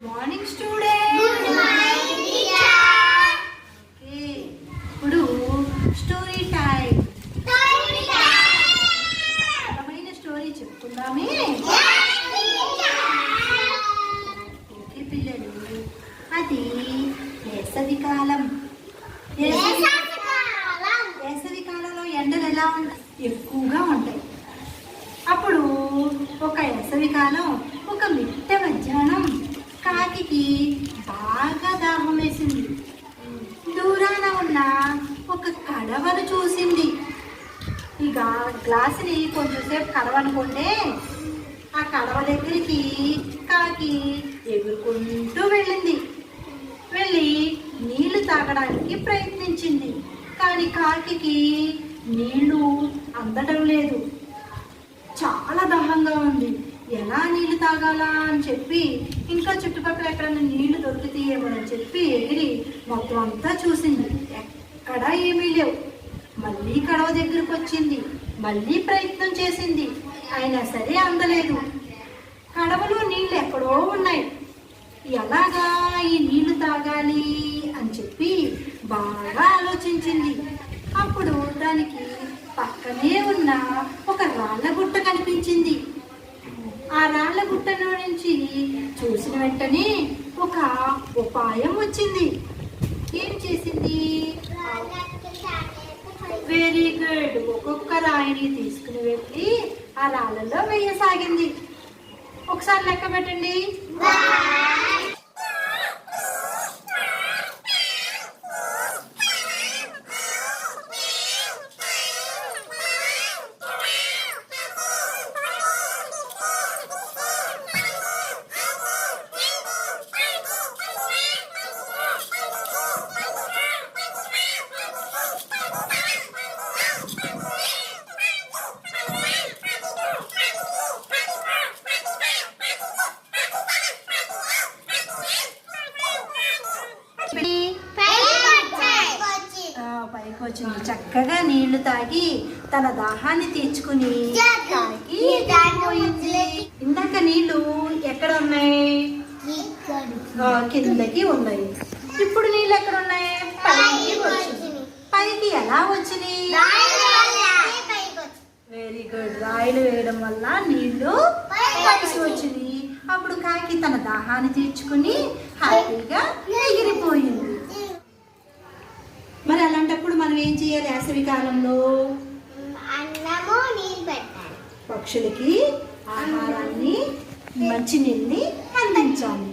Morning student. Good morning teacher. Okay, ఇప్పుడు story time. అందమైన story చెప్పుకుందామే. Okay పిల్లలు, అది వేసవి కాలం. వేసవి కాలంలో ఎండలు ఎలా ఉంటాయి? ఎక్కువగా ఉంటాయి. అప్పుడు ఒక వేసవి కాలం, ఒక మిట్ట మధ్యాహ్నం కాకి బాగా దాహం వేసింది. దూరాన ఉన్న ఒక కడవను చూసింది. ఇక గ్లాసుని కొంచెంసేపు కడవనుకుంటే ఆ కడవ దగ్గరికి కాకి ఎగురుకుంటూ వెళ్ళింది. వెళ్ళి నీళ్లు తాగడానికి ప్రయత్నించింది. కానీ కాకి నీళ్లు అందడం లేదు. చాలా దాహంగా ఉంది. ఎలా నీళ్లు తాగాలా అని చెప్పి ఇంకా చుట్టుపక్కల ఎక్కడైనా నీళ్లు దొరుకుతాయేమోనని చెప్పి ఎగిరి మొత్తం అంతా చూసింది. ఎక్కడా ఏమీ లేవు. మళ్ళీ కడవ దగ్గరకు వచ్చింది. మళ్ళీ ప్రయత్నం చేసింది. అయినా సరే అందలేదు. కడవలో నీళ్లు ఎక్కడో ఉన్నాయి. ఎలాగా ఈ నీళ్లు తాగాలి అని చెప్పి బాగా ఆలోచించింది. అప్పుడు దానికి పక్కనే ఉన్న ఒక రాళ్ళ గుట్ట కనిపించింది. ఆ రాళ్ళ గుట్టలో నుంచి చూసిన వెంటనే ఒక ఉపాయం వచ్చింది. ఏం చేసింది? Very good. ఒక్కొక్క రాయిని తీసుకుని వెళ్ళి ఆ రాళ్ళలో వేయసాగింది. ఒకసారి లెక్క పెట్టండి. పైకి వచ్చింది. చక్కగా నీళ్లు తాగి తన దాహాన్ని తీర్చుకుని కాకి పోయింది. ఇందాక నీళ్లు ఎక్కడ ఉన్నాయి? కిందకి ఉన్నాయి. ఇప్పుడు నీళ్ళు ఎక్కడ ఉన్నాయి? పైకి వచ్చింది. పైకి ఎలా వచ్చినాయి? Very good. రాయిలు వేయడం వల్ల నీళ్లు పైకి వచ్చింది. అప్పుడు కాకి తన దాహాన్ని తీర్చుకుని హ్యాపీగా ఎగిరిపోయింది. మరి అలాంటప్పుడు మనం ఏం చేయాలి? వేసవి కాలంలో పక్షులకి ఆహారాన్ని, మంచినీళ్ళని అందించాలి.